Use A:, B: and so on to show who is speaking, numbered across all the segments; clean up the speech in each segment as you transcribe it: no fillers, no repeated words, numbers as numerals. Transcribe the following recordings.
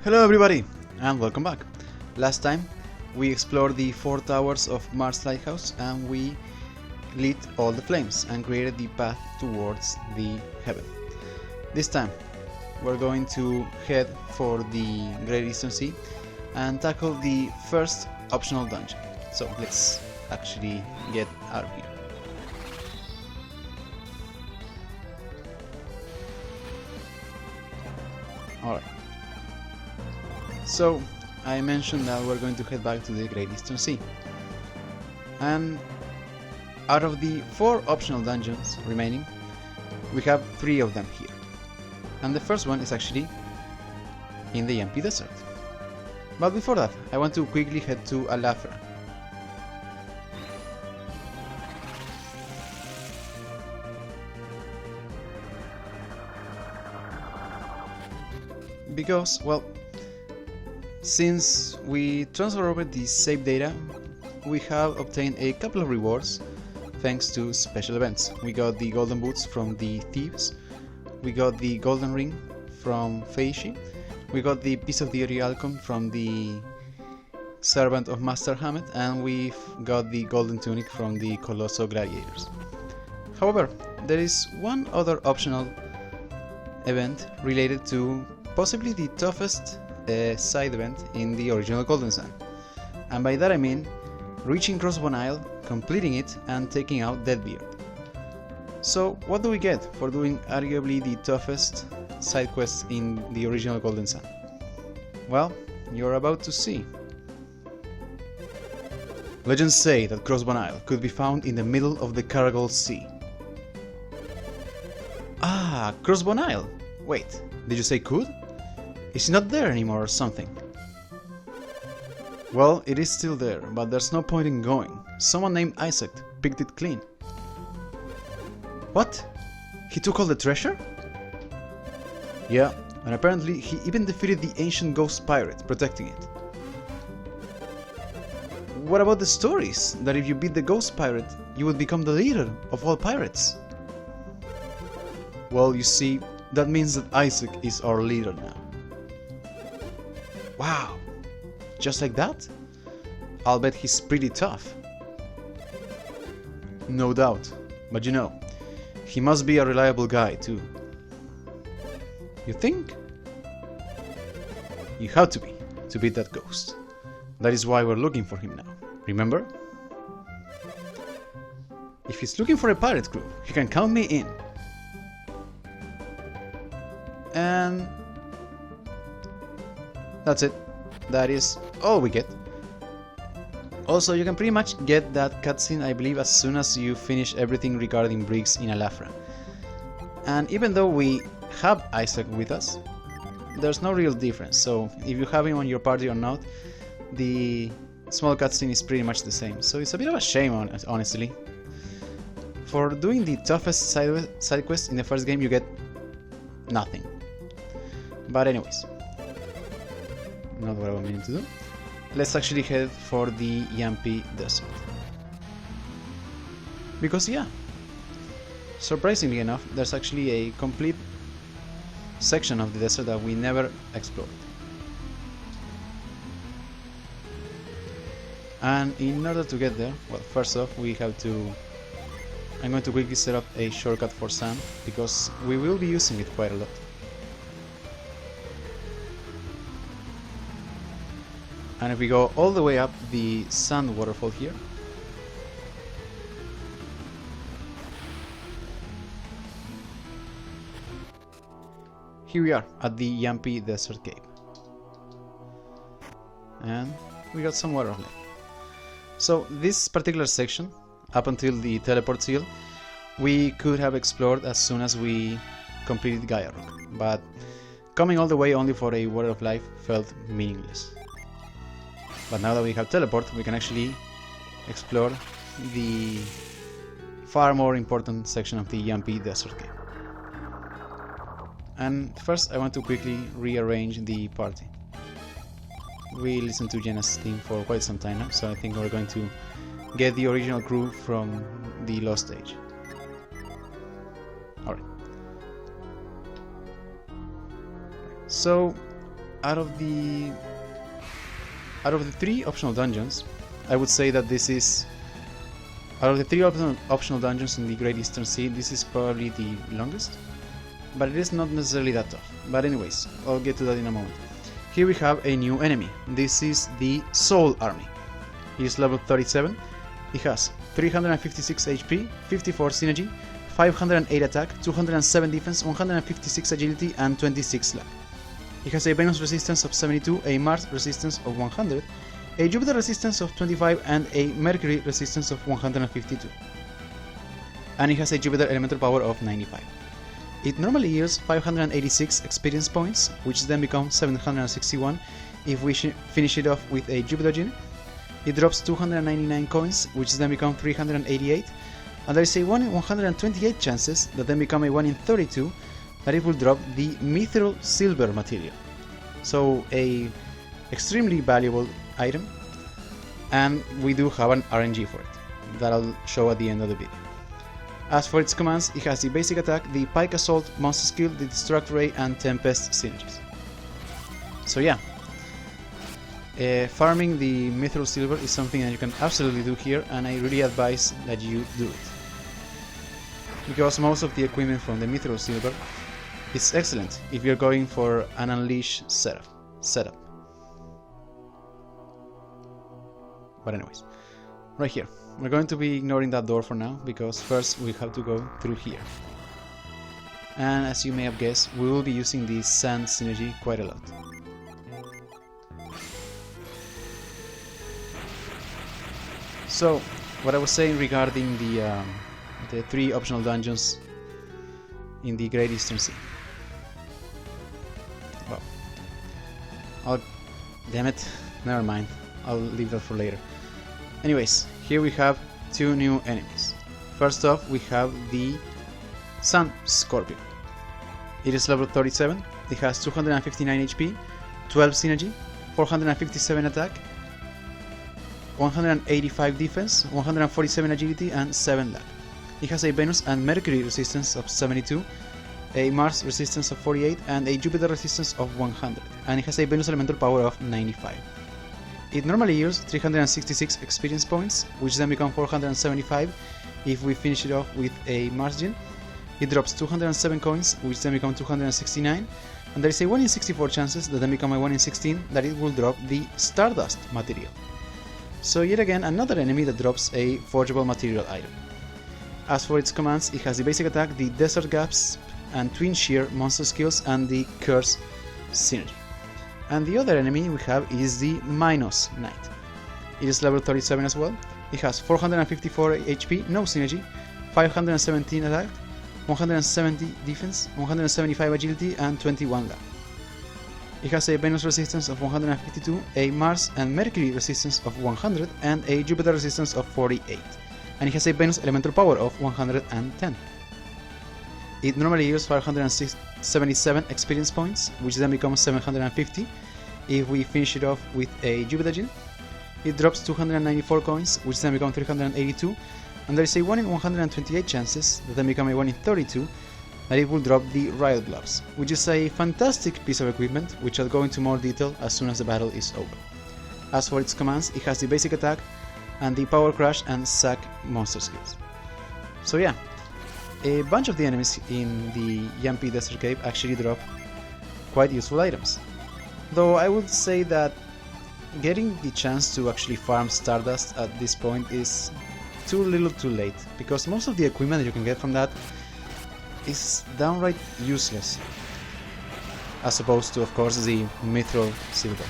A: Hello everybody, and welcome back. Last time we explored the 4 towers of Mars Lighthouse and we lit all the flames and created the path towards the heaven. This time we're going to head for the Great Eastern Sea and tackle the first optional dungeon. So let's actually get out of here. Alright. So, I mentioned that we're going to head back to the Great Eastern Sea. And out of the 4 optional dungeons remaining, we have 3 of them here. And the first one is actually in the Yampi Desert. But before that, I want to quickly head to Alafra. Because, well, since we transfer over the save data, we have obtained a couple of rewards thanks to special events. We got the golden boots from the thieves, we got the golden ring from Feishi, we got the piece of the Orialcon from the servant of Master Hamet, and we've got the golden tunic from the Colosso gladiators. However, there is one other optional event related to possibly the toughest side event in the original Golden Sun. And by that I mean reaching Crossbone Isle, completing it, and taking out Deadbeard. So what do we get for doing arguably the toughest side quest in the original Golden Sun? Well, you're about to see. Legends say that Crossbone Isle could be found in the middle of the Caragol Sea. Ah, Crossbone Isle! Wait, did you say could? Is it not there anymore or something? Well, it is still there, but there's no point in going. Someone named Isaac picked it clean. What? He took all the treasure? Yeah, and apparently he even defeated the ancient ghost pirate protecting it. What about the stories that if you beat the ghost pirate, you would become the leader of all pirates? Well, you see, that means that Isaac is our leader now. Wow, just like that? I'll bet he's pretty tough. No doubt, but you know, he must be a reliable guy too. You think? You have to be, to beat that ghost. That is why we're looking for him now, remember? If he's looking for a pirate crew, he can count me in. And that's it. That is all we get. Also, you can pretty much get that cutscene, I believe, as soon as you finish everything regarding Briggs in Alafra. And even though we have Isaac with us, there's no real difference. So if you have him on your party or not, the small cutscene is pretty much the same. So it's a bit of a shame, honestly. For doing the toughest side quest in the first game, you get nothing. But anyways, not what I was meaning to do. Let's actually head for the Yampi Desert. Because yeah, surprisingly enough, there's actually a complete section of the desert that we never explored. And in order to get there, well, first off we have to... I'm going to quickly set up a shortcut for sand, because we will be using it quite a lot. And if we go all the way up the sand waterfall here, here we are at the Yampi Desert Cave. And we got some water left. So this particular section, up until the teleport seal, we could have explored as soon as we completed Gaia Rock, but coming all the way only for a water of life felt meaningless. But now that we have teleport, we can actually explore the far more important section of the Yampi Desert Cave. And first I want to quickly rearrange the party. We listened to Jenna's theme for quite some time now, so I think we're going to get the original crew from the Lost Age. Alright. So out of the 3 optional dungeons, I would say that this is, out of the 3 optional dungeons in the Great Eastern Sea, this is probably the longest, but it is not necessarily that tough. But anyways, I'll get to that in a moment. Here we have a new enemy. This is the Soul Army. It is level 37. It has 356 HP, 54 synergy, 508 attack, 207 defense, 156 agility, and 26 luck. It has a Venus resistance of 72, a Mars resistance of 100, a Jupiter resistance of 25, and a Mercury resistance of 152. And it has a Jupiter elemental power of 95. It normally yields 586 experience points, which then become 761 if we finish it off with a Jupiter Gene. It drops 299 coins, which then become 388, and there is a 1 in 128 chances that then become a 1 in 32 that it will drop the Mithril Silver material. So a extremely valuable item, and we do have an RNG for it that I'll show at the end of the video. As for its commands, it has the basic attack, the Pike Assault, Monster Skill, the Destruct Ray, and Tempest synergies. So yeah, farming the Mithril Silver is something that you can absolutely do here, and I really advise that you do it, because most of the equipment from the Mithril Silver is excellent if you're going for an Unleash setup. But anyways, right here, we're going to be ignoring that door for now, because first we have to go through here. And as you may have guessed, we will be using the Sand synergy quite a lot. So, what I was saying regarding the 3 optional dungeons in the Great Eastern Sea. Well, damn it, never mind, I'll leave that for later. Anyways, here we have 2 new enemies. First off, we have the Sun Scorpion. It is level 37, it has 259 HP, 12 synergy, 457 attack, 185 defense, 147 agility, and 7 luck. It has a Venus and Mercury resistance of 72, a Mars resistance of 48, and a Jupiter resistance of 100, and it has a Venus elemental power of 95. It normally yields 366 experience points, which then become 475 if we finish it off with a Mars Gene. It drops 207 coins, which then become 269, and there is a 1 in 64 chances that then become a 1 in 16 that it will drop the Stardust material. So yet again, another enemy that drops a forgeable material item. As for its commands, it has the basic attack, the Desert Gasp and Twin Shear monster skills, and the Curse synergy. And the other enemy we have is the Minos Knight. It is level 37 as well. It has 454 HP, no synergy, 517 attack, 170 defense, 175 agility, and 21 luck. It has a Venus resistance of 152, a Mars and Mercury resistance of 100, and a Jupiter resistance of 48. And it has a Venus elemental power of 110. It normally yields 577 experience points, which then becomes 750 if we finish it off with a Jupiter Gene. It drops 294 coins, which then become 382, and there is a 1 in 128 chances that then become a 1 in 32 that it will drop the Riot Gloves, which is a fantastic piece of equipment, which I'll go into more detail as soon as the battle is over. As for its commands, it has the basic attack and the Power Crush and Sack monster skills. So yeah, a bunch of the enemies in the Yampi Desert Cave actually drop quite useful items. Though I would say that getting the chance to actually farm Stardust at this point is too little too late, because most of the equipment that you can get from that is downright useless, as opposed to, of course, the Mithril Silver.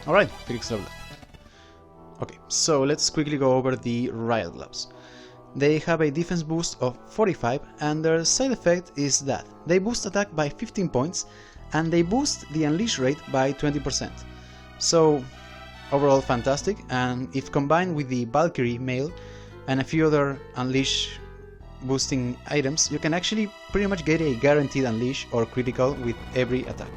A: Alright, Felix Lovely. Okay, so let's quickly go over the Riot Gloves. They have a defense boost of 45, and their side effect is that they boost attack by 15 points and they boost the unleash rate by 20%. So overall fantastic, and if combined with the Valkyrie mail and a few other unleash boosting items, you can actually pretty much get a guaranteed unleash or critical with every attack.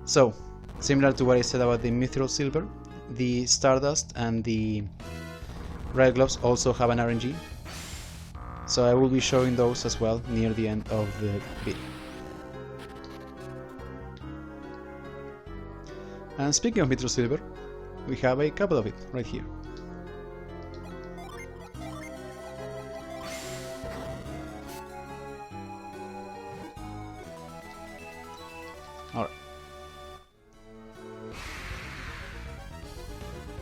A: So, similar to what I said about the Mithril Silver, the Stardust and the Riot Gloves also have an RNG, so I will be showing those as well near the end of the video. And speaking of Mithril Silver, we have a couple of it right here.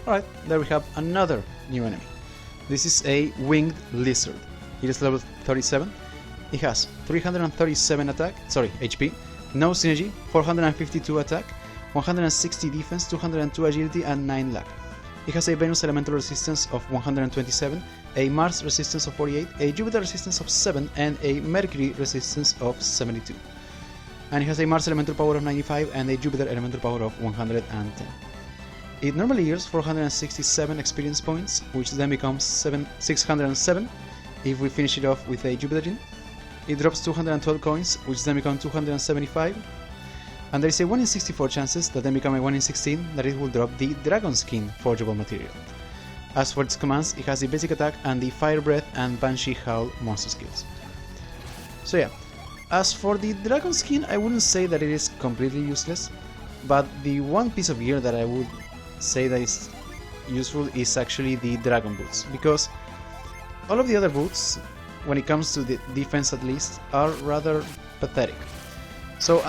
A: Alright, there we have another new enemy. This is a winged lizard. It is level 37. It has 337 HP, no synergy, 452 attack, 160 defense, 202 agility and 9 luck. It has a Venus elemental resistance of 127, a Mars resistance of 48, a Jupiter resistance of 7 and a Mercury resistance of 72. And it has a Mars elemental power of 95 and a Jupiter elemental power of 110. It normally yields 467 experience points, which then becomes 607 if we finish it off with a Jupiter gem. It drops 212 coins, which then become 275. And there is a 1 in 64 chances that then become a 1 in 16 that it will drop the Dragon Skin forgeable material. As for its commands, it has the basic attack and the Fire Breath and Banshee Howl monster skills. So yeah, as for the Dragon Skin, I wouldn't say that it is completely useless, but the one piece of gear that I would say that is useful is actually the Dragon Boots, because all of the other boots, when it comes to the defense at least, are rather pathetic. So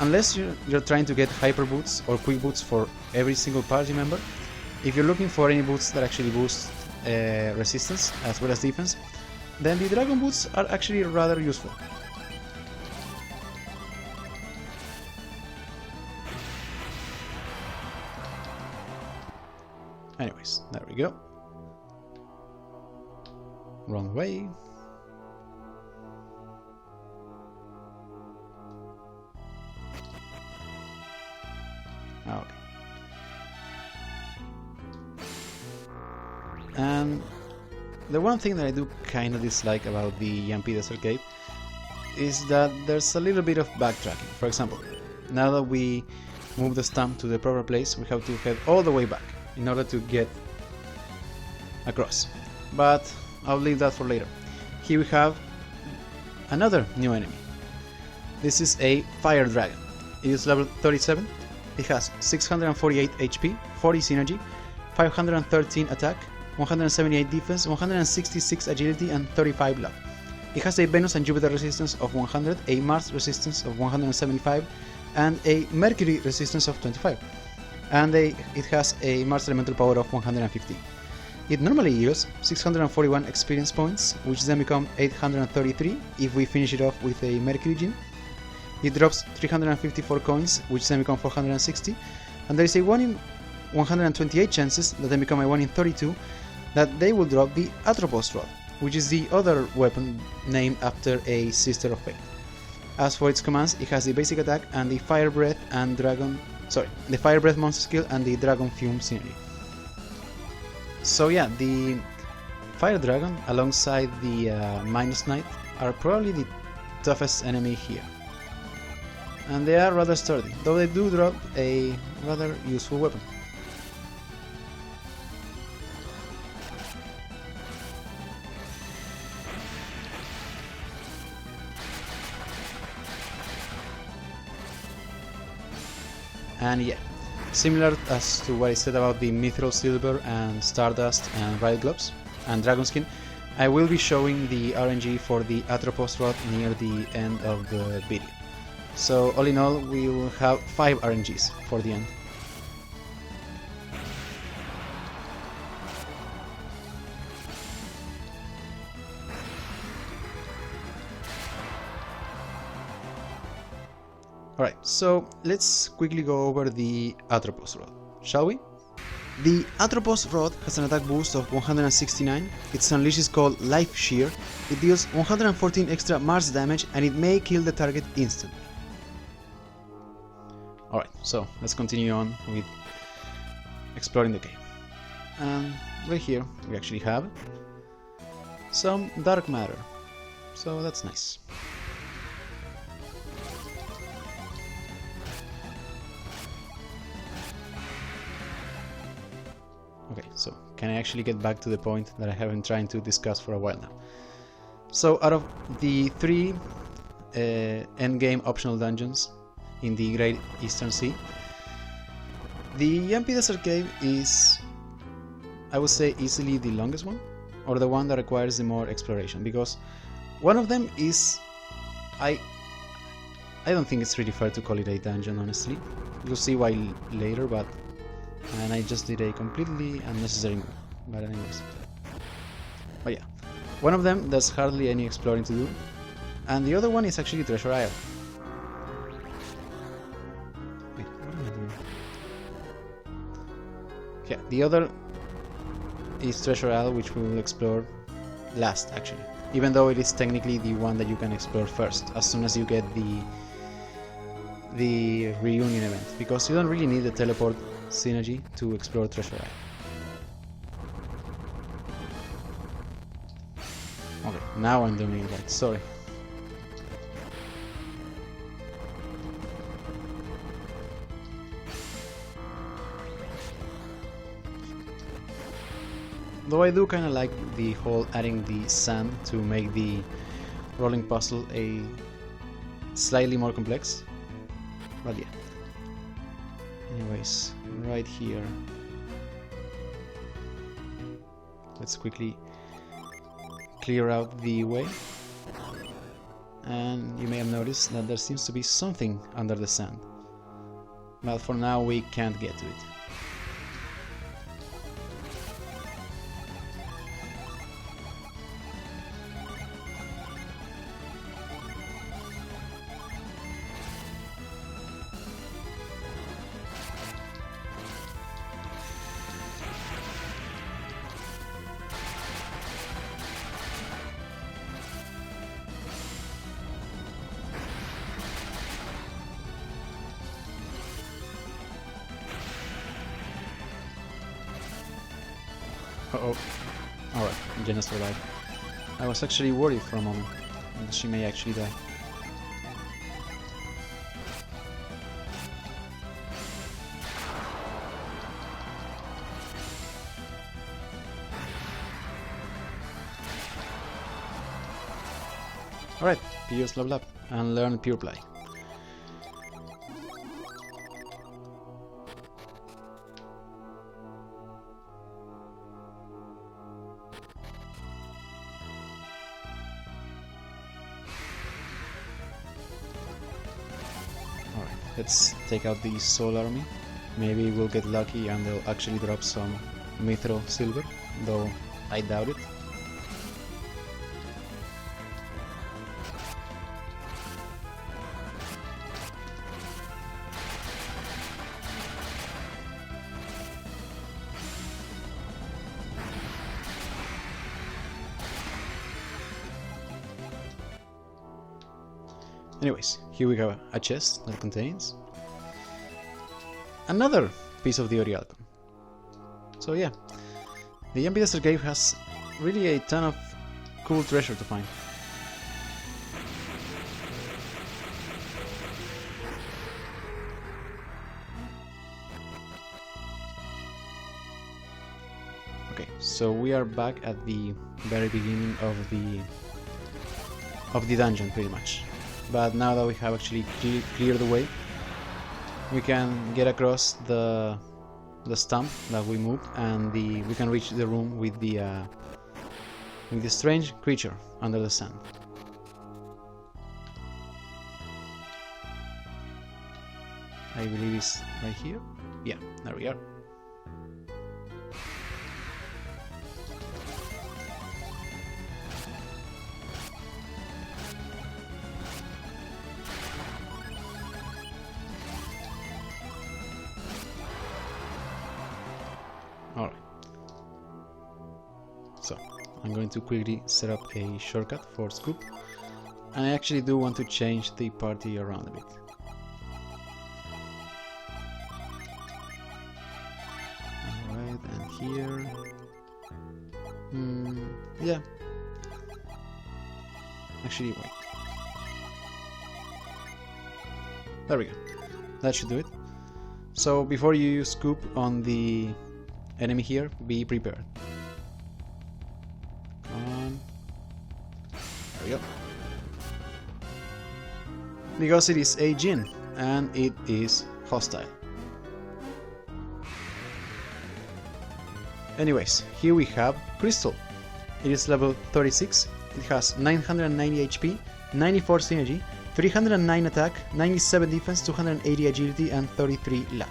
A: unless you're trying to get hyper boots or quick boots for every single party member, if you're looking for any boots that actually boost resistance as well as defense, then the Dragon Boots are actually rather useful. Anyways, there we go. Wrong way. Okay. And the one thing that I do kind of dislike about the Yampy Desert Cave is that there's a little bit of backtracking. For example, now that we move the stamp to the proper place, we have to head all the way back in order to get across. But I'll leave that for later. Here we have another new enemy. This is a Fire Dragon. It is level 37. It has 648 HP, 40 synergy, 513 attack, 178 defense, 166 agility and 35 luck. It has a Venus and Jupiter resistance of 100, a Mars resistance of 175 and a Mercury resistance of 25. And it has a Mars elemental power of 150. It normally yields 641 experience points, which then become 833 if we finish it off with a Mercury gem. It drops 354 coins, which then become 460, and there is a 1 in 128 chances that then become a 1 in 32 that they will drop the Atropos Rod, which is the other weapon named after a Sister of Fate. As for its commands, it has the basic attack and the Fire Breath and the Fire Breath monster skill and the Dragon Fume synergy. So yeah, the Fire Dragon alongside the Minus Knight are probably the toughest enemy here. And they are rather sturdy, though they do drop a rather useful weapon. And yeah, similar as to what I said about the Mithril Silver and Stardust and Riot Gloves and Dragon Skin, I will be showing the RNG for the Atropos Rod near the end of the video. So all in all, we will have 5 RNGs for the end. Alright, so let's quickly go over the Atropos Rod, shall we? The Atropos Rod has an attack boost of 169, its unleash is called Life Shear, it deals 114 extra Mars damage and it may kill the target instantly. Alright, so let's continue on with exploring the cave. And right here we actually have some dark matter, so that's nice. So can I actually get back to the point that I have been trying to discuss for a while now? So out of the 3 endgame optional dungeons in the Great Eastern Sea, the Yampi Desert Cave is, I would say, easily the longest one, or the one that requires the more exploration, because one of them is, I don't think it's really fair to call it a dungeon, honestly. You'll see why later, and I just did a completely unnecessary move. But anyways. But yeah. One of them, there's hardly any exploring to do. And the other one is actually Treasure Isle. Wait, what am I doing? Yeah, the other is Treasure Isle, which we will explore last, actually. Even though it is technically the one that you can explore first, as soon as you get the reunion event, because you don't really need the teleport synergy to explore Treasure Isle. Okay, now I'm doing it right, sorry. Though I do kinda like the whole adding the sand to make the rolling puzzle a slightly more complex. But yeah. Anyways, right here. Let's quickly clear out the way. And you may have noticed that there seems to be something under the sand. But for now we can't get to it. Uh-oh. Alright, Jenna survived. I was actually worried for a moment that she may actually die. Alright, Pious level up and learn Pure Play. Let's take out the Soul Army. Maybe we'll get lucky and they'll actually drop some Mithril Silver, though I doubt it. Anyways, here we have a chest that contains another piece of the Orialcon. So yeah, the Yampi Desert Cave has really a ton of cool treasure to find. Okay, so we are back at the very beginning of the dungeon, pretty much. But now that we have actually cleared the way, we can get across the stump that we moved, and we can reach the room with the strange creature under the sand. I believe it's right here. Yeah, there we are. Alright, so I'm going to quickly set up a shortcut for Scoop, and I actually do want to change the party around a bit. Alright, and here... yeah. Actually, wait. There we go. That should do it. So before you use Scoop on the enemy here, be prepared. Come on. There we go. Because it is a Jinn, and it is hostile. Anyways, here we have Crystal. It is level 36, it has 990 HP, 94 synergy, 309 attack, 97 defense, 280 agility, and 33 luck.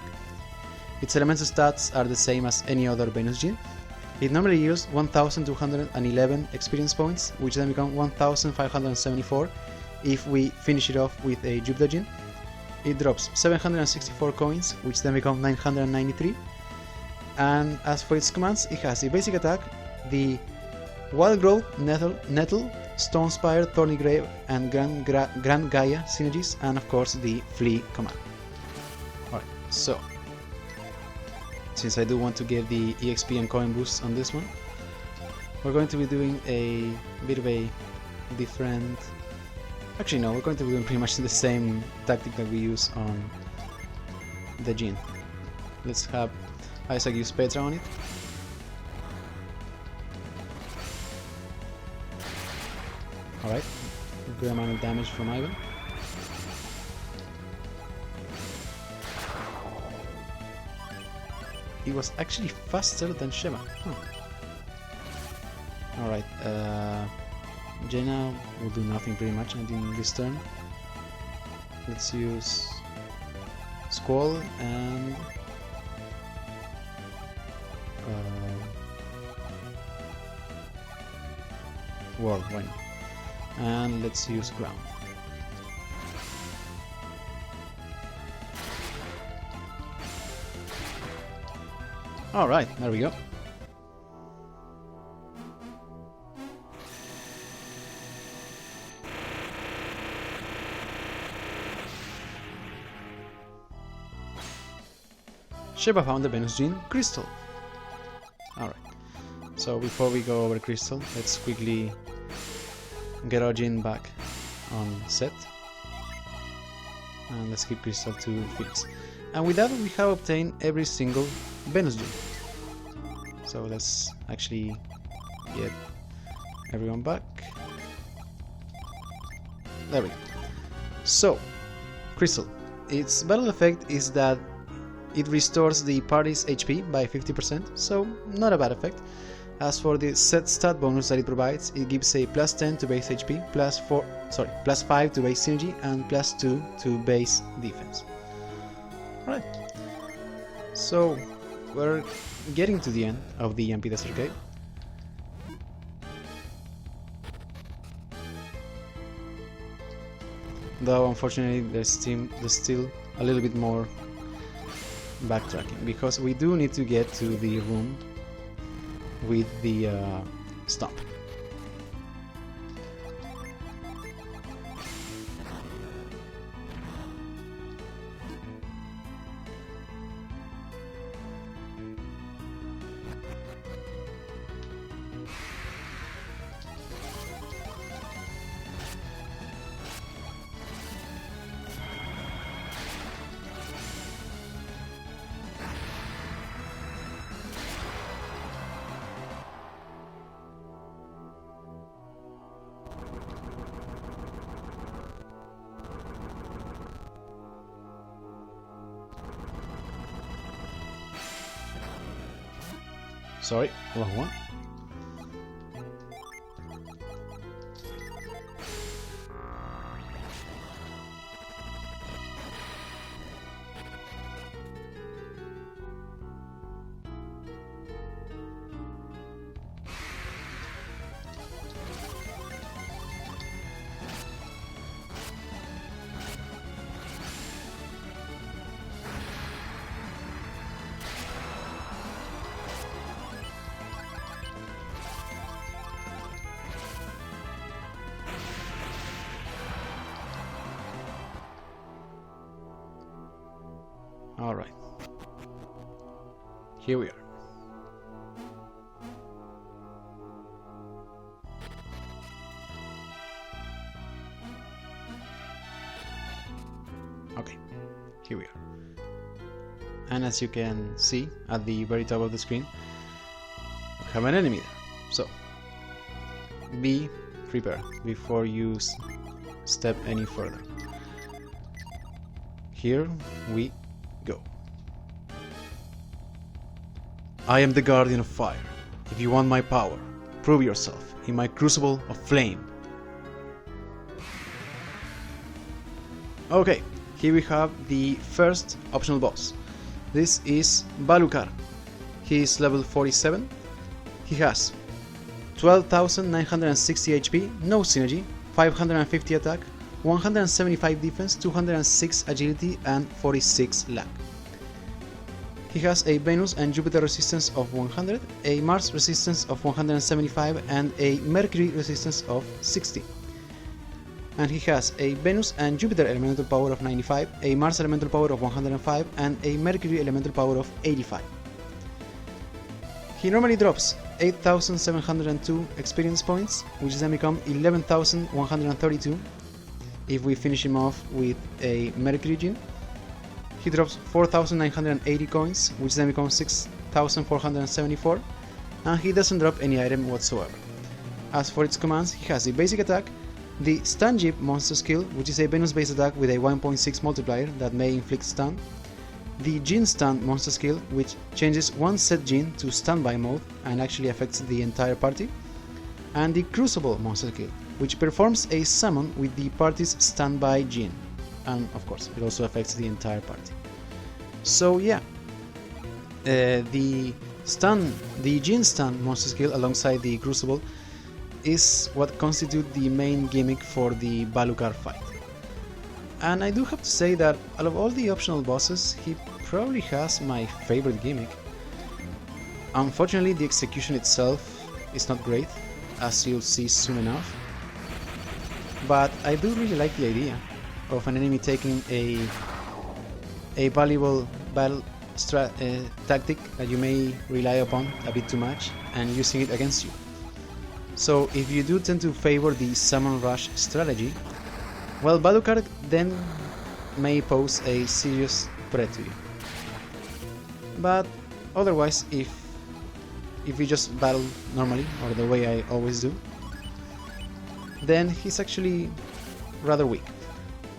A: Its elemental stats are the same as any other Venus Jinn. It normally yields 1211 experience points, which then become 1574 if we finish it off with a Jupiter Jinn. It drops 764 coins, which then become 993. And as for its commands, it has the basic attack, the Wild Growth, Nettle, Stone Spire, Thorny Grave, and Grand Gaia synergies, and of course the Flee command. Alright, so since I do want to get the EXP and coin boost on this one, we're going to be doing a bit of a different... Actually no, we're going to be doing pretty much the same tactic that we use on the Jinn. Let's have Isaac use Petra on it. Alright, good amount of damage from Ivan. He was actually faster than Sheva. Huh. Alright, Jaina will do nothing pretty much in this turn. Let's use Squall and Wall, why not? And let's use Ground. Alright, there we go. Sheba found the Venus Jinn Crystal. Alright, so before we go over Crystal, let's quickly get our Jinn back on set. And let's keep Crystal to Phoenix. And with that we have obtained every single Venus Jinn. So let's actually get everyone back. There we go. So, Crystal. Its battle effect is that it restores the party's HP by 50%, so not a bad effect. As for the set stat bonus that it provides, it gives a plus 10 to base HP, plus 5 to base synergy, and plus 2 to base defense. Alright, so we're getting to the end of the MP Desert Cave. Though unfortunately there's still a little bit more backtracking, because we do need to get to the room with the stump. Sorry, wrong one. Alright, here we are. Okay, here we are. and as you can see at the very top of the screen, we have an enemy there. So be prepared before you step any further. Here we go. I am the Guardian of Fire. If you want my power, prove yourself in my crucible of flame. Okay, here we have the first optional boss. This is Balukar. He is level 47. He has 12,960 HP, no synergy, 550 attack, 175 defense, 206 agility and 46 luck. He has a Venus and Jupiter resistance of 100, a Mars resistance of 175 and a Mercury resistance of 60. And he has a Venus and Jupiter elemental power of 95, a Mars elemental power of 105 and a Mercury elemental power of 85. He normally drops 8,702 experience points, which then become 11,132 if we finish him off with a Mercury gene. He drops 4,980 coins, which then becomes 6,474, and he doesn't drop any item whatsoever. As for its commands, he has the basic attack, the Stun Jeep monster skill, which is a Venus based attack with a 1.6 multiplier that may inflict stun, the Gene Stun monster skill, which changes one set gene to standby mode and actually affects the entire party, and the Crucible monster skill, which performs a summon with the party's standby gene, and of course it also affects the entire party. So yeah, the Gene Stun monster skill alongside the Crucible is what constitutes the main gimmick for the Balukar fight. And I do have to say that out of all the optional bosses, he probably has my favorite gimmick. Unfortunately, the execution itself is not great, as you'll see soon enough, but I do really like the idea of an enemy taking a valuable battle tactic that you may rely upon a bit too much and using it against you. So if you do tend to favor the summon rush strategy, well, Balukar then may pose a serious threat to you. But otherwise, if you just battle normally, or the way I always do, then he's actually rather weak.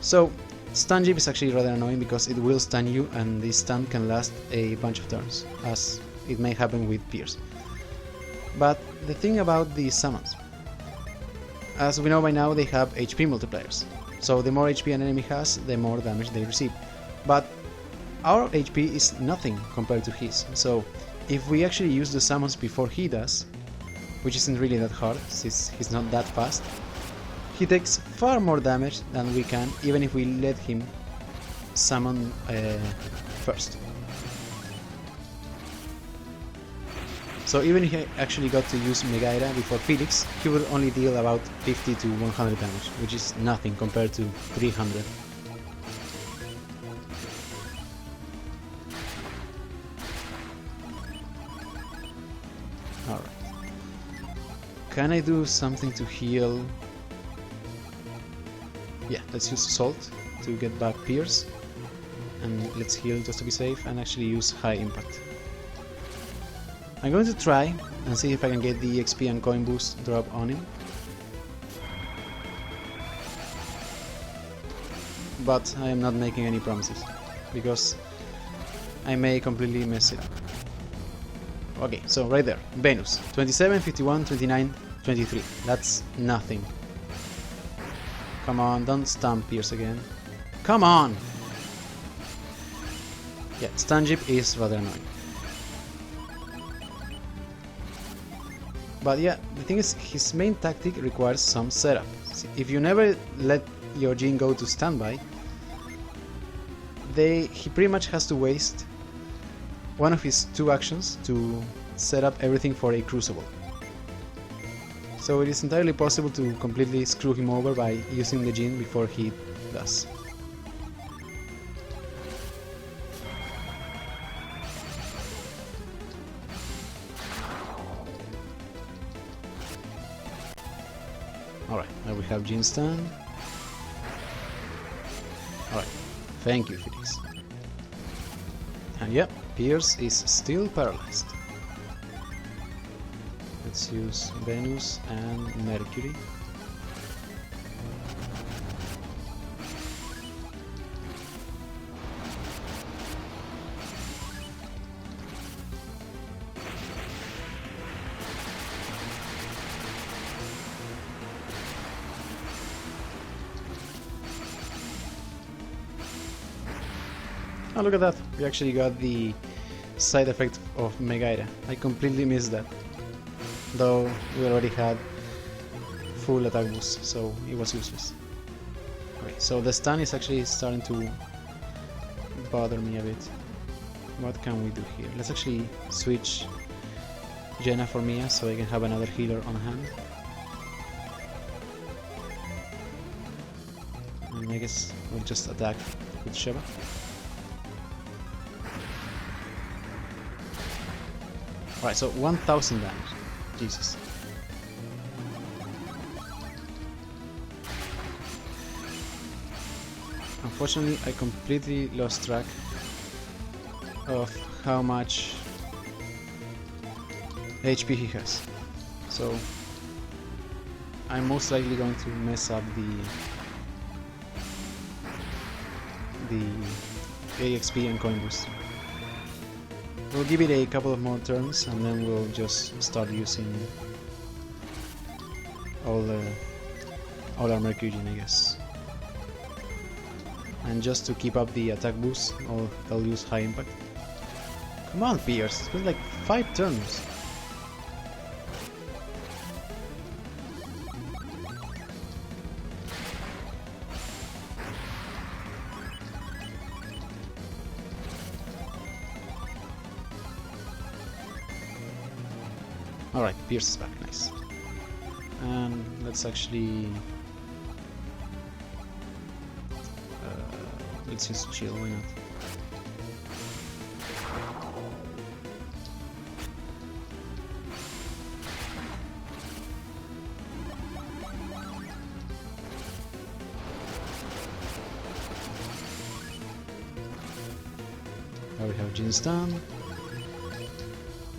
A: So Stun Jeep is actually rather annoying because it will stun you, and this stun can last a bunch of turns, as it may happen with Pierce. But the thing about these summons, as we know by now, they have HP multipliers. So the more HP an enemy has, the more damage they receive. But our HP is nothing compared to his, so if we actually use the summons before he does, which isn't really that hard since he's not that fast, he takes far more damage than we can, even if we let him summon first. So even if he actually got to use Megaira before Felix, he will only deal about 50 to 100 damage, which is nothing compared to 300. Alright. Can I do something to heal? Yeah, let's use Salt to get back Pierce. And let's heal just to be safe and actually use High Impact. I'm going to try and see if I can get the XP and coin boost drop on him. But I am not making any promises, because I may completely mess it up. Okay, so right there, Venus, 27, 51, 29, 23. That's nothing. Come on, don't stun Pierce again. Come on! Yeah, Stun Jeep is rather annoying. But yeah, the thing is, his main tactic requires some setup. If you never let your gene go to standby, he pretty much has to waste one of his two actions to set up everything for a Crucible. So it is entirely possible to completely screw him over by using the gene before he does. Alright, now we have Gene Stun. Alright, thank you, Felix. And yeah, Pierce is still paralyzed. Let's use Venus and Mercury. Oh, look at that! We actually got the side effect of Megaira. I completely missed that. Though we already had full attack boost, so it was useless. Okay, so the stun is actually starting to bother me a bit. What can we do here? Let's actually switch Jenna for Mia so I can have another healer on hand. And I guess we'll just attack with Sheva. Alright, so 1000 damage. Jesus. Unfortunately, I completely lost track of how much HP he has. So I'm most likely going to mess up the AXP and coin boost. We'll give it a couple of more turns and then we'll just start using all our Mercurian, I guess. And just to keep up the attack boost, I'll use high impact. Come on, Pierce, it's been like 5 turns. Alright, Pierce is back, nice. And let's actually... let's use shield, why not? Now we have Jin's stun.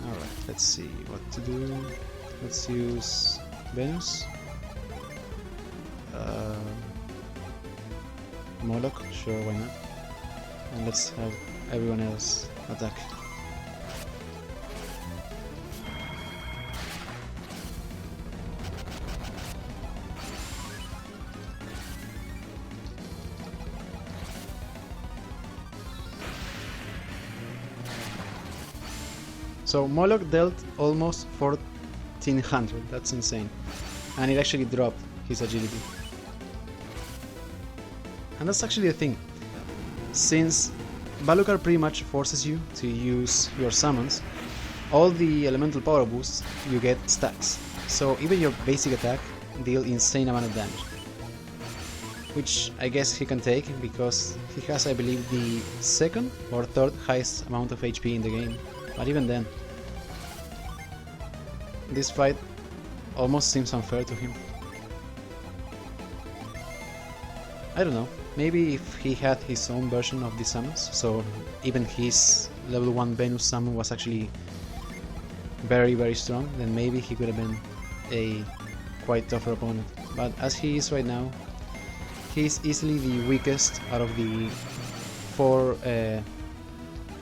A: Alright, let's see what to do. Let's use Venus. Moloch, sure, why not? And let's have everyone else attack. So Moloch dealt almost 1400, that's insane. And it actually dropped his agility. And that's actually the thing. Since Balukar pretty much forces you to use your summons, all the elemental power boosts you get stacks. So even your basic attack deal insane amount of damage. Which I guess he can take because he has, I believe, the second or third highest amount of HP in the game. But even then, this fight almost seems unfair to him. I don't know, maybe if he had his own version of the summons, so even his level 1 Venus summon was actually very strong, then maybe he could have been a quite tougher opponent. But as he is right now, he's easily the weakest out of the 4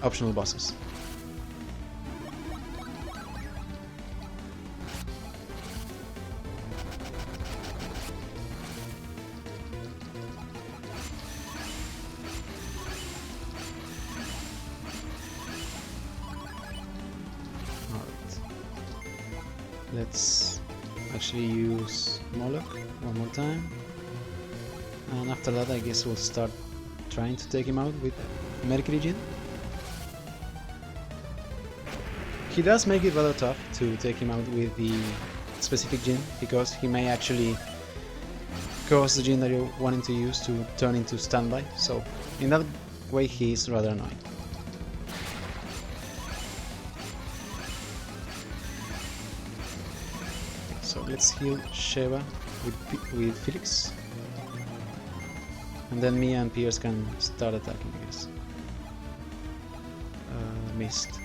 A: optional bosses. Let's actually use Moloch one more time, and after that I guess we'll start trying to take him out with Mercury Jin. He does make it rather tough to take him out with the specific Jin, because he may actually cause the Jin that you're wanting to use to turn into standby, so in that way he is rather annoying. So let's heal Sheva with Felix. And then Mia and Pierce can start attacking, I guess. missed.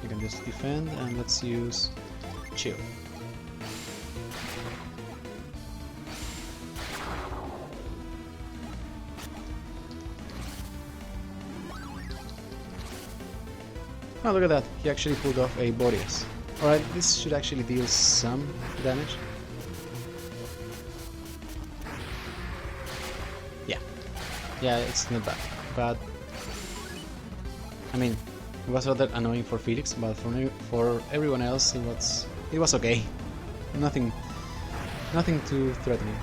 A: You can just defend, and let's use chill. Oh, look at that, he actually pulled off a Boreas. Alright, this should actually deal some damage. Yeah, it's not bad, but I mean, it was rather annoying for Felix, but for everyone else it was okay. Nothing too threatening.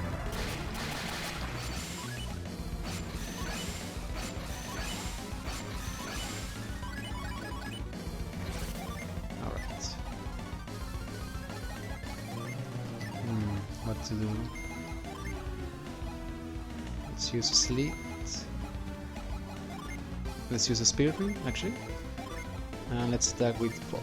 A: Alright. What to do? Let's use a sleep. Let's use a Spirit Ring, actually. And let's attack with 4.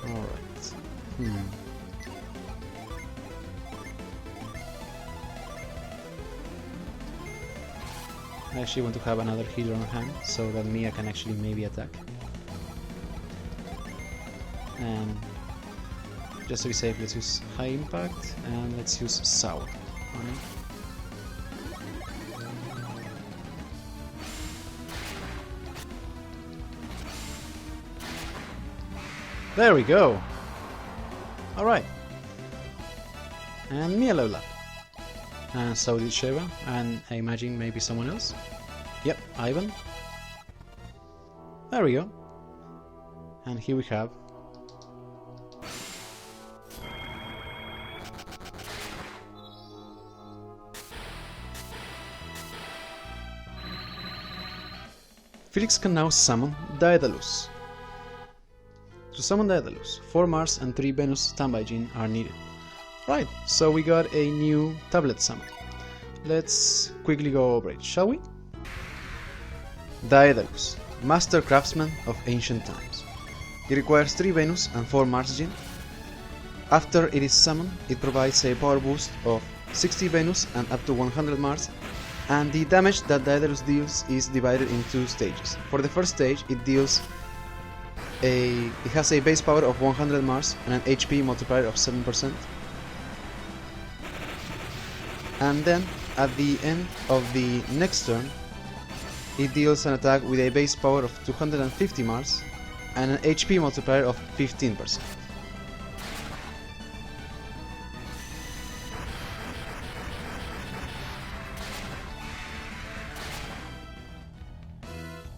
A: Alright. I actually want to have another healer on hand, so that Mia can actually maybe attack. And just to be safe, let's use High Impact, and let's use Sour on it. There we go! Alright. And Mia level up. And so did Sheva, and I imagine maybe someone else. Yep, Ivan. There we go. And here we have Felix can now summon Daedalus. To summon Daedalus, 4 Mars and 3 Venus standby gene are needed. Right, so we got a new tablet summon. Let's quickly go over it, shall we? Daedalus, Master Craftsman of Ancient Times. It requires 3 Venus and 4 Mars gene. After it is summoned, it provides a power boost of 60 Venus and up to 100 Mars, and the damage that Daedalus deals is divided in 2 stages. For the first stage, it has a base power of 100 Mars and an HP multiplier of 7%. And then, at the end of the next turn, it deals an attack with a base power of 250 Mars and an HP multiplier of 15%.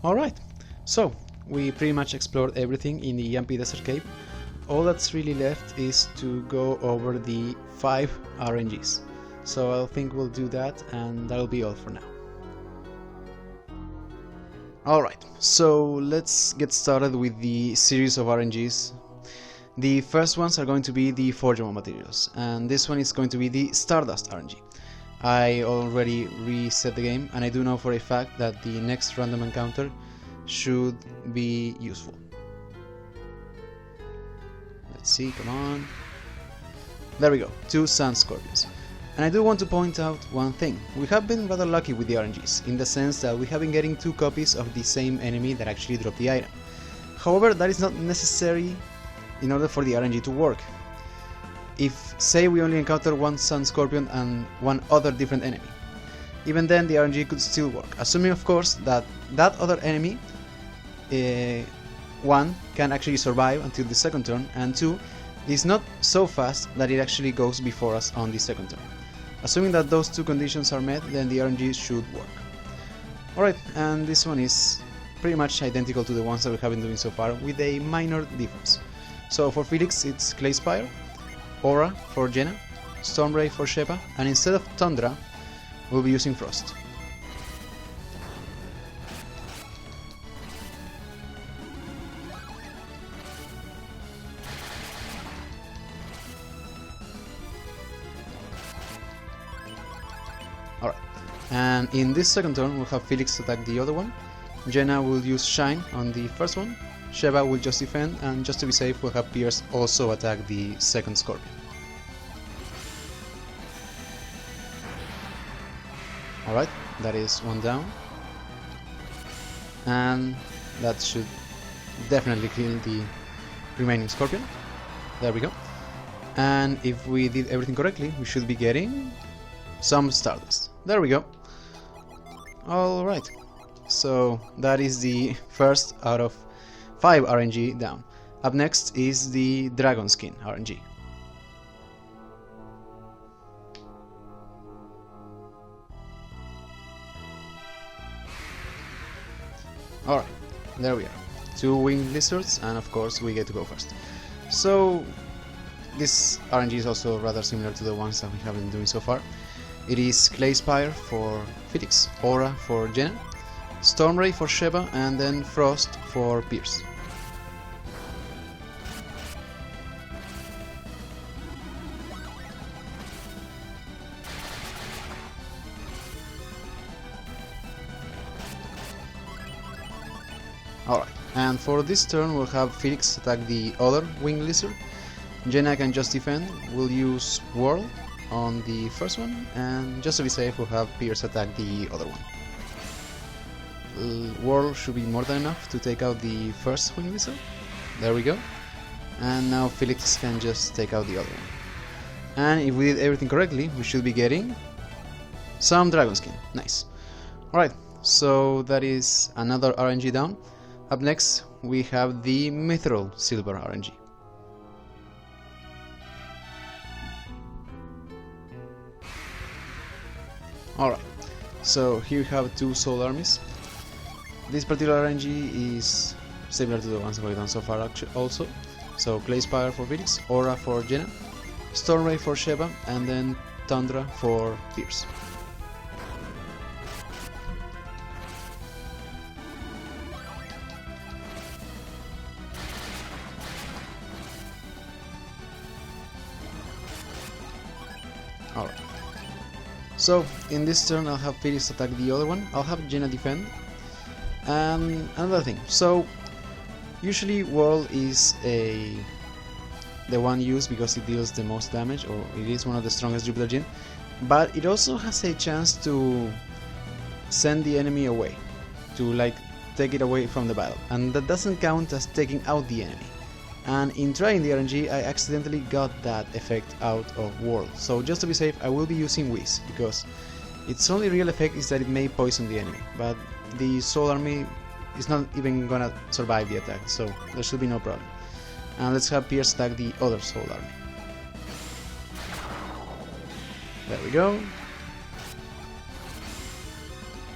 A: Alright, so we pretty much explored everything in the Yampi Desert Cave. All that's really left is to go over the 5 RNGs. So I think we'll do that, and that'll be all for now. Alright, so let's get started with the series of RNGs. The first ones are going to be the forgeable materials, and this one is going to be the Stardust RNG. I already reset the game, and I do know for a fact that the next random encounter should be useful. Let's see, come on. There we go, 2 Sand Scorpions. And I do want to point out one thing. We have been rather lucky with the RNGs, in the sense that we have been getting 2 copies of the same enemy that actually dropped the item. However, that is not necessary in order for the RNG to work. If, say, we only encounter 1 Sand Scorpion and 1 other different enemy, even then the RNG could still work, assuming of course that that other enemy 1 can actually survive until the second turn, and 2 is not so fast that it actually goes before us on the second turn. Assuming that those 2 conditions are met, then the RNG should work. Alright, and this one is pretty much identical to the ones that we have been doing so far, with a minor difference. So for Felix it's Clay Spire, Aura for Jenna, Stormray for Sheppa, and instead of Tundra, we'll be using Frost. Alright, and in this second turn we'll have Felix attack the other one, Jenna will use Shine on the first one, Sheva will just defend, and just to be safe we'll have Pierce also attack the second Scorpion. Alright, that is one down, and that should definitely kill the remaining Scorpion. There we go. And if we did everything correctly, we should be getting some Stardust. There we go. Alright, so that is the first out of 5 RNG down. Up next is the Dragon Skin RNG. Alright, there we are. 2 winged lizards, and of course we get to go first. So this RNG is also rather similar to the ones that we have been doing so far. It is Clay Spire for Felix, Aura for Jenna, Storm Ray for Sheva, and then Frost for Pierce. Alright, and for this turn we'll have Felix attack the other winged lizard, Jenna can just defend, we'll use Whirl on the first one, and just to be safe we'll have Pierce attack the other one. Whirl should be more than enough to take out the first winged lizard. There we go. And now Felix can just take out the other one. And if we did everything correctly, we should be getting some Dragon Skin. Nice. Alright, so that is another RNG down. Up next we have the Mithril Silver RNG. Alright, so here we have 2 Soul Armies. This particular RNG is similar to the ones we've done so far also. So Clay Spire for Felix, Aura for Jenna, Storm Ray for Sheva, and then Tundra for Pierce. Alright. So in this turn I'll have Felix attack the other one, I'll have Jenna defend. And another thing, so usually Whirl is the one used because it deals the most damage, or it is one of the strongest Jupiter Djinn, but it also has a chance to send the enemy away, to like take it away from the battle, and that doesn't count as taking out the enemy. And in trying the RNG I accidentally got that effect out of Whirl, so just to be safe I will be using Whiz, because its only real effect is that it may poison the enemy, but the Soul Army is not even gonna survive the attack, so there should be no problem. And let's have Pierce attack the other Soul Army. There we go.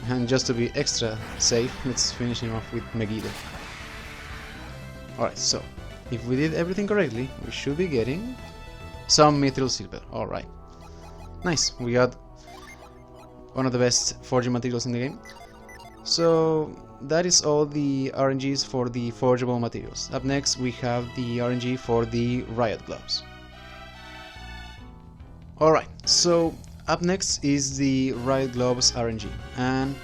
A: And just to be extra safe, let's finish him off with Megiddo. Alright, so if we did everything correctly, we should be getting some Mithril Silver. Alright. Nice, we got one of the best forging materials in the game. So that is all the RNGs for the forgeable materials. Up next we have the RNG for the Riot Gloves. Alright, so up next is the Riot Gloves RNG, and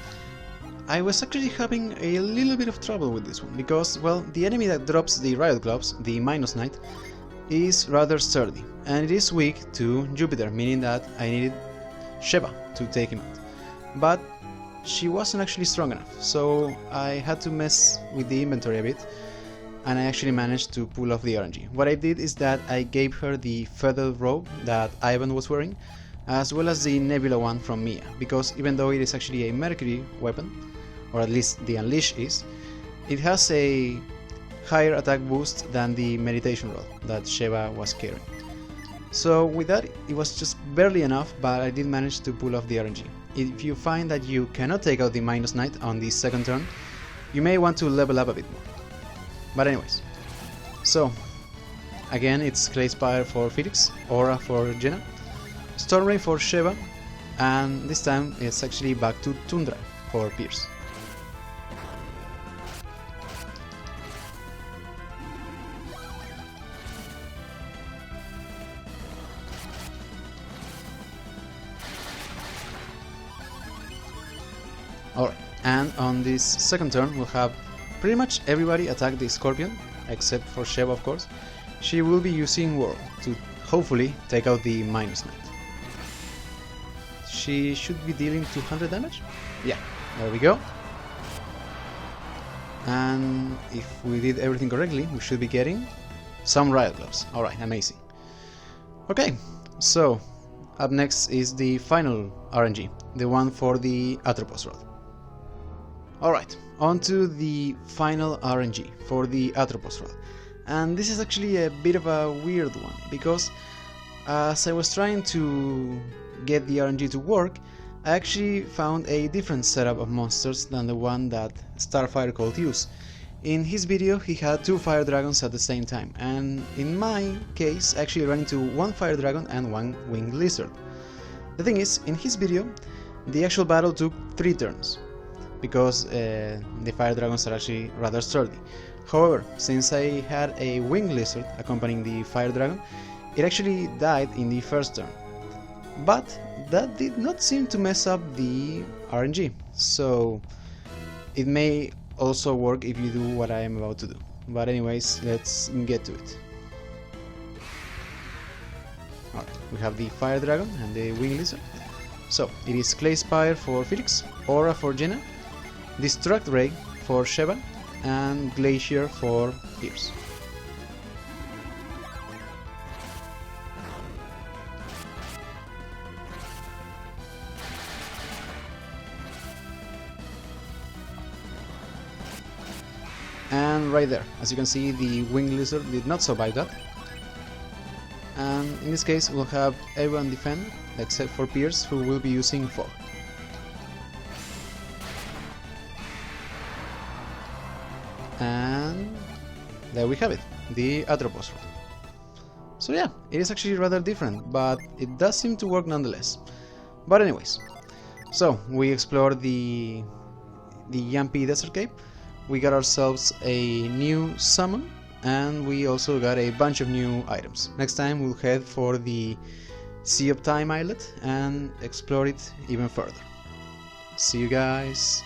A: I was actually having a little bit of trouble with this one, because, well, the enemy that drops the Riot Gloves, the Minus Knight, is rather sturdy, and it is weak to Jupiter, meaning that I needed Sheva to take him out. But she wasn't actually strong enough, so I had to mess with the inventory a bit, and I actually managed to pull off the RNG. What I did is that I gave her the feathered robe that Ivan was wearing, as well as the Nebula one from Mia, because even though it is actually a Mercury weapon, or at least the Unleash is, it has a higher attack boost than the Meditation Rod that Sheva was carrying. So with that, it was just barely enough, but I did manage to pull off the RNG. If you find that you cannot take out the Minus Knight on the second turn, you may want to level up a bit more. But anyways, so again it's Clay Spire for Felix, Aura for Jenna, Storm Ray for Sheva, and this time it's actually back to Tundra for Pierce. Alright, and on this second turn we'll have pretty much everybody attack the Scorpion, except for Sheva, of course. She will be using Whirl to hopefully take out the Minus Knight. She should be dealing 200 damage? Yeah, there we go. And if we did everything correctly, we should be getting some Riot Gloves. Alright, amazing. Okay, so up next is the final RNG, the one for the Atropos Rod. Alright, on to the final RNG for the Atropos Rod. And this is actually a bit of a weird one, because as I was trying to get the RNG to work, I actually found a different setup of monsters than the one that Starfire Colt used. In his video he had 2 Fire Dragons at the same time, and in my case I actually ran into 1 Fire Dragon and 1 Winged Lizard. The thing is, in his video the actual battle took 3 turns, because the Fire Dragons are actually rather sturdy. However, since I had a Winged Lizard accompanying the Fire Dragon, it actually died in the first turn. But that did not seem to mess up the RNG, so it may also work if you do what I am about to do. But anyways, let's get to it. Alright, we have the Fire Dragon and the Winged Lizard. So, it is Clay Spire for Felix, Aura for Jenna, Destruct Ray for Sheva, and Glacier for Pierce. And right there, as you can see, the Winged Lizard did not survive that. And in this case we'll have everyone defend except for Pierce, who will be using Fog. And there we have it, the Atropos Rod. So yeah, it is actually rather different, but it does seem to work nonetheless. But anyways, so we explored the Yampi Desert Cave, we got ourselves a new summon, and we also got a bunch of new items. Next time we'll head for the Sea of Time Islet and explore it even further. See you guys!